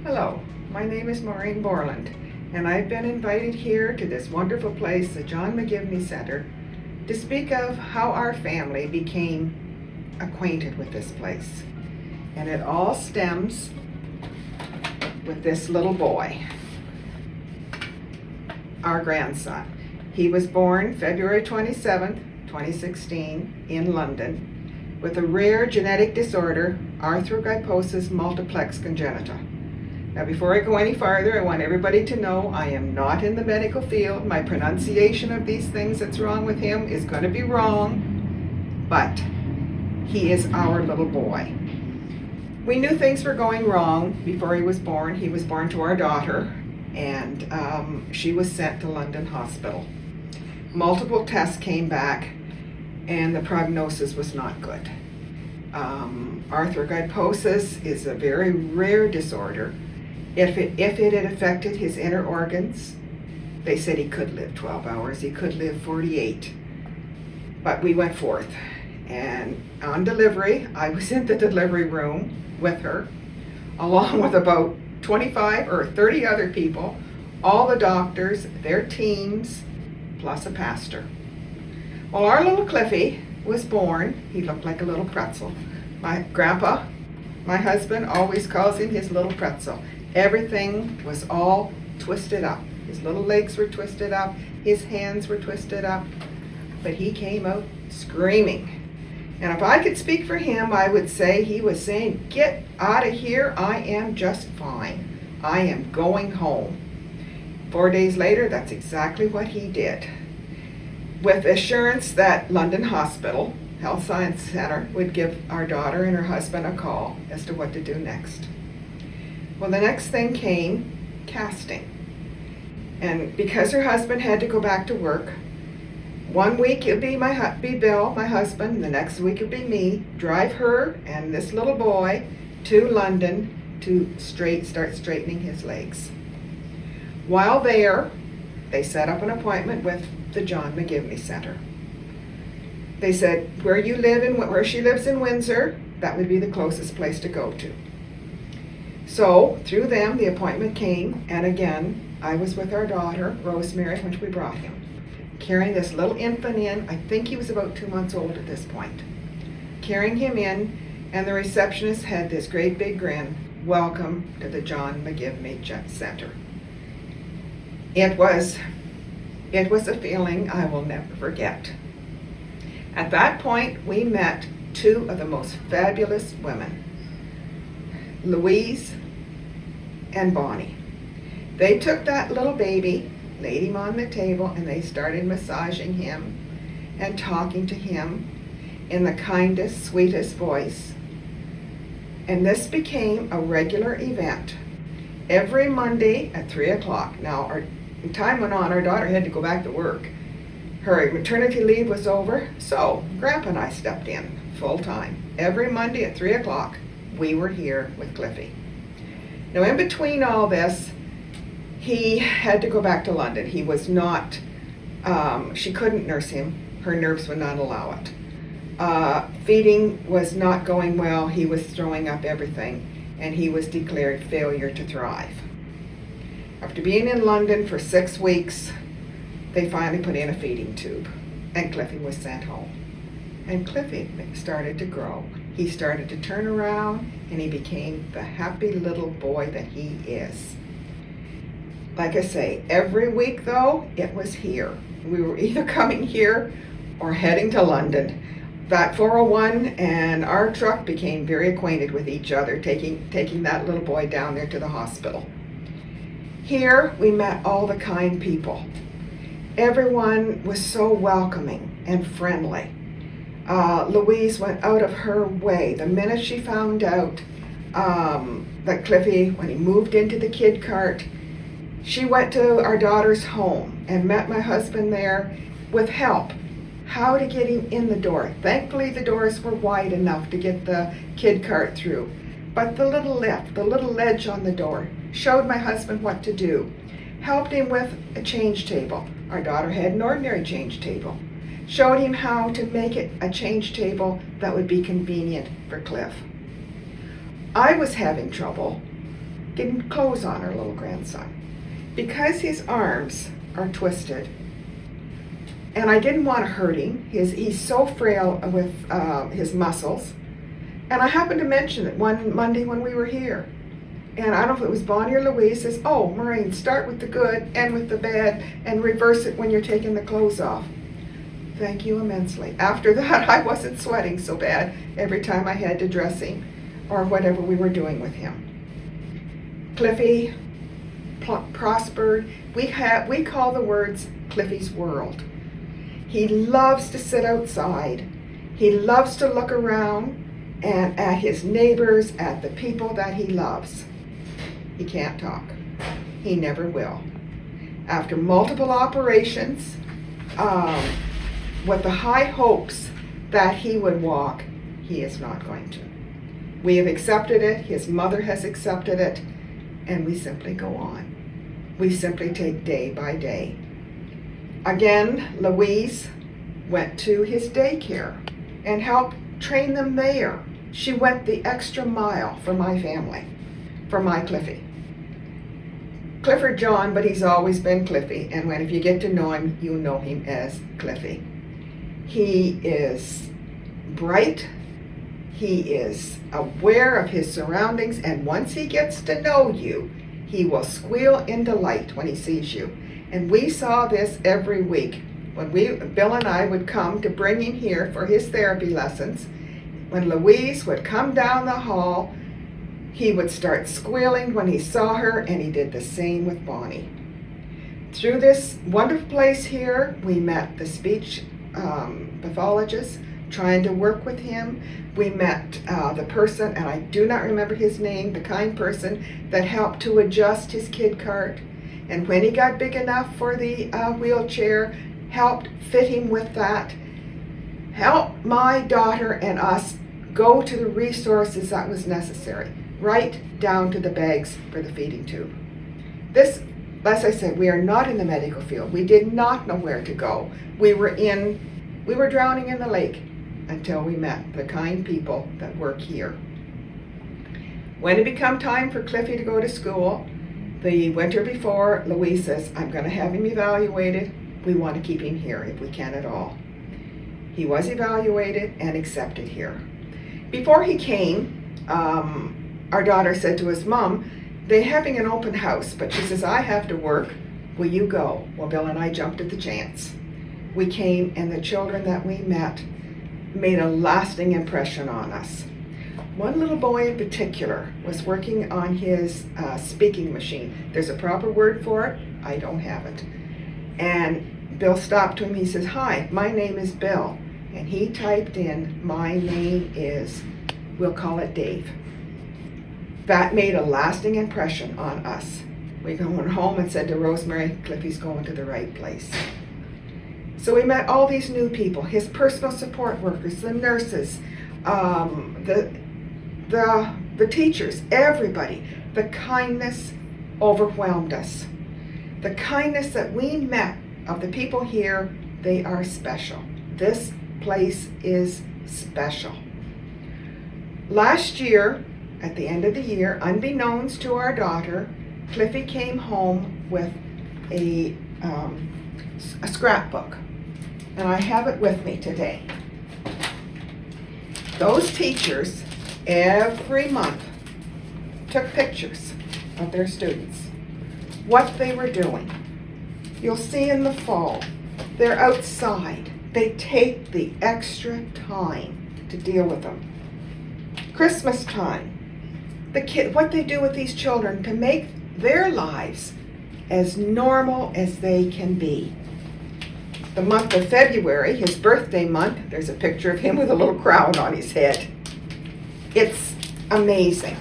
Hello, my name is Maureen Borland, and I've been invited here to this wonderful place, the John McGivney Center, to speak of how our family became acquainted with this place. And it all stems with this little boy, our grandson. He was born February 27th, 2016 in London with a rare genetic disorder, arthrogryposis multiplex congenita. Now, before I go any farther, I want everybody to know I am not in the medical field. My pronunciation of these things that's wrong with him is going to be wrong, but he is our little boy. We knew things were going wrong before he was born. He was born to our daughter, and she was sent to London Hospital. Multiple tests came back, and the prognosis was not good. Arthrogryposis is a very rare disorder. If it had affected his inner organs, they said he could live 12 hours, he could live 48. But we went forth, and on delivery, I was in the delivery room with her, along with about 25 or 30 other people, all the doctors, their teams, plus a pastor. Well, our little Cliffie was born. He looked like a little pretzel. My grandpa, my husband, always calls him his little pretzel. Everything was all twisted up. His little legs were twisted up, his hands were twisted up, but he came out screaming. And if I could speak for him, I would say he was saying, "Get out of here, I am just fine. I am going home." 4 days later, that's exactly what he did. With assurance that London Hospital Health Science Center would give our daughter and her husband a call as to what to do next. Well, the next thing came casting. And because her husband had to go back to work, 1 week it would be Bill, my husband, the next week it would be me, drive her and this little boy to London to start straightening his legs. While there, they set up an appointment with the John McGivney Center. They said, where she lives in Windsor, that would be the closest place to go to. So through them, the appointment came, and again, I was with our daughter, Rosemary, when we brought him, carrying this little infant in. I think he was about 2 months old at this point. Carrying him in, and the receptionist had this great big grin, "Welcome to the John McGivney Center." It was a feeling I will never forget. At that point, we met two of the most fabulous women, Louise and Bonnie. They took that little baby, laid him on the table, and they started massaging him and talking to him in the kindest, sweetest voice. And this became a regular event every Monday at 3 o'clock. Now, as time went on, our daughter had to go back to work. Her maternity leave was over, so Grandpa and I stepped in full time. Every Monday at 3 o'clock, we were here with Cliffie. Now, in between all this, he had to go back to London. He was not, she couldn't nurse him. Her nerves would not allow it. Feeding was not going well. He was throwing up everything, and he was declared failure to thrive. After being in London for 6 weeks, they finally put in a feeding tube, and Cliffie was sent home. And Cliffie started to grow. He started to turn around, and he became the happy little boy that he is. Like I say, every week though, it was here. We were either coming here or heading to London. That 401 and our truck became very acquainted with each other, taking that little boy down there to the hospital. Here, we met all the kind people. Everyone was so welcoming and friendly. Louise went out of her way. The minute she found out that Cliffie, when he moved into the kid cart, she went to our daughter's home and met my husband there with help, how to get him in the door. Thankfully, the doors were wide enough to get the kid cart through. But the little lift, the little ledge on the door, showed my husband what to do. Helped him with a change table. Our daughter had an ordinary change table. Showed him how to make it a change table that would be convenient for Cliff. I was having trouble getting clothes on our little grandson. Because his arms are twisted, and I didn't want to hurt him. He's so frail with his muscles. And I happened to mention it one Monday when we were here. And I don't know if it was Bonnie or Louise says, oh, Maureen, start with the good, end with the bad, and reverse it when you're taking the clothes off. Thank you immensely. After that, I wasn't sweating so bad every time I had to dress him or whatever we were doing with him. Cliffie prospered. We call the words Cliffie's world. He loves to sit outside. He loves to look around and at his neighbors, at the people that he loves. He can't talk. He never will. After multiple operations, with the high hopes that he would walk, he is not going to. We have accepted it, his mother has accepted it, and we simply go on. We simply take day by day. Again, Louise went to his daycare and helped train them there. She went the extra mile for my family, for my Cliffie. Clifford John, but he's always been Cliffie, and if you get to know him, you know him as Cliffie. He is bright, he is aware of his surroundings, and once he gets to know you, he will squeal in delight when he sees you. And we saw this every week. When Bill and I would come to bring him here for his therapy lessons, when Louise would come down the hall, he would start squealing when he saw her, and he did the same with Bonnie. Through this wonderful place here, we met the speech pathologist trying to work with him. We met the person, and I do not remember his name, the kind person that helped to adjust his kid cart. And when he got big enough for the wheelchair, helped fit him with that. Helped my daughter and us go to the resources that was necessary, right down to the bags for the feeding tube. This, as I said, we are not in the medical field. We did not know where to go. We were drowning in the lake until we met the kind people that work here. When it became time for Cliffie to go to school, the winter before, Louise says, I'm going to have him evaluated. We want to keep him here if we can at all. He was evaluated and accepted here. Before he came, our daughter said to his mom, they're having an open house, but she says, I have to work. Will you go? Well, Bill and I jumped at the chance. We came, and the children that we met made a lasting impression on us. One little boy in particular was working on his speaking machine. There's a proper word for it. I don't have it. And Bill stopped to him. He says, hi, my name is Bill. And he typed in, my name is, we'll call it Dave. That made a lasting impression on us. We went home and said to Rosemary, Cliffie's going to the right place. So we met all these new people, his personal support workers, the nurses, the teachers, everybody. The kindness overwhelmed us. The kindness that we met of the people here, they are special. This place is special. Last year, at the end of the year, unbeknownst to our daughter, Cliffie came home with a scrapbook, and I have it with me today. Those teachers, every month, took pictures of their students, what they were doing. You'll see in the fall, they're outside. They take the extra time to deal with them. Christmas time, what they do with these children to make their lives as normal as they can be. The month of February, his birthday month, there's a picture of him with a little crown on his head. It's amazing.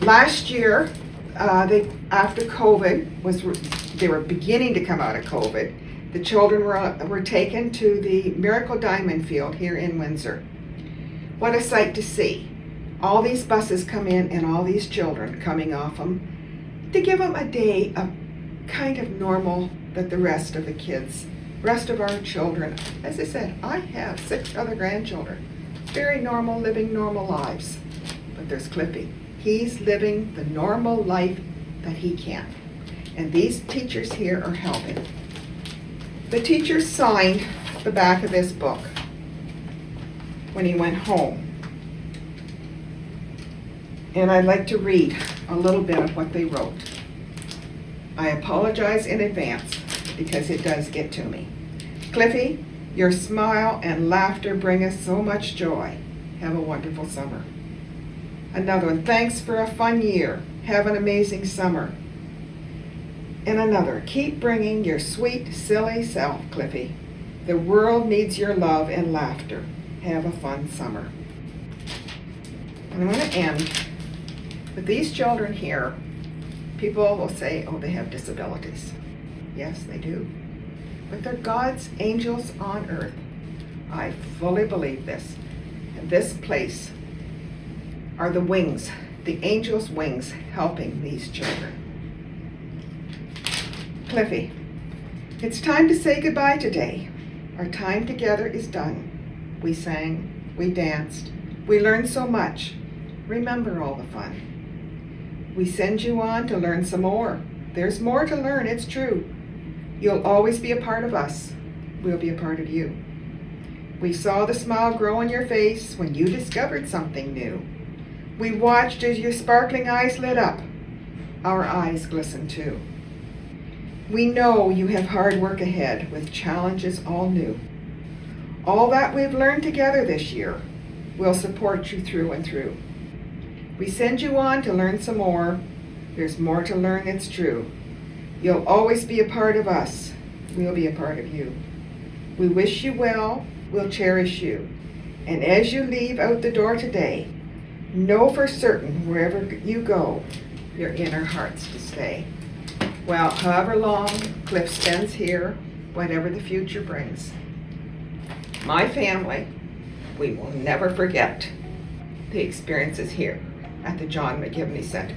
Last year, after COVID, they were beginning to come out of COVID. The children were taken to the Miracle Diamond Field here in Windsor. What a sight to see. All these buses come in and all these children coming off them to give them a day of kind of normal that the rest of the kids, rest of our children, as I said, I have 6 other grandchildren, very normal, living normal lives. But there's Cliffie. He's living the normal life that he can. And these teachers here are helping. The teacher signed the back of this book when he went home. And I'd like to read a little bit of what they wrote. I apologize in advance because it does get to me. Cliffie, your smile and laughter bring us so much joy. Have a wonderful summer. Another one, thanks for a fun year. Have an amazing summer. And another, keep bringing your sweet, silly self, Cliffie. The world needs your love and laughter. Have a fun summer. And I'm going to end with these children here. People will say, oh, they have disabilities. Yes, they do. But they're God's angels on earth. I fully believe this. And this place are the wings, the angels' wings helping these children. Cliffie, it's time to say goodbye today. Our time together is done. We sang, we danced, we learned so much. Remember all the fun. We send you on to learn some more. There's more to learn, it's true. You'll always be a part of us. We'll be a part of you. We saw the smile grow on your face when you discovered something new. We watched as your sparkling eyes lit up. Our eyes glistened too. We know you have hard work ahead with challenges all new. All that we've learned together this year will support you through and through. We send you on to learn some more. There's more to learn, it's true. You'll always be a part of us. We'll be a part of you. We wish you well. We'll cherish you. And as you leave out the door today, know for certain wherever you go, you're in our hearts to stay. Well, however long Cliff spends here, whatever the future brings, my family, we will never forget the experiences here at the John McGivney Center.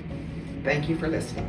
Thank you for listening.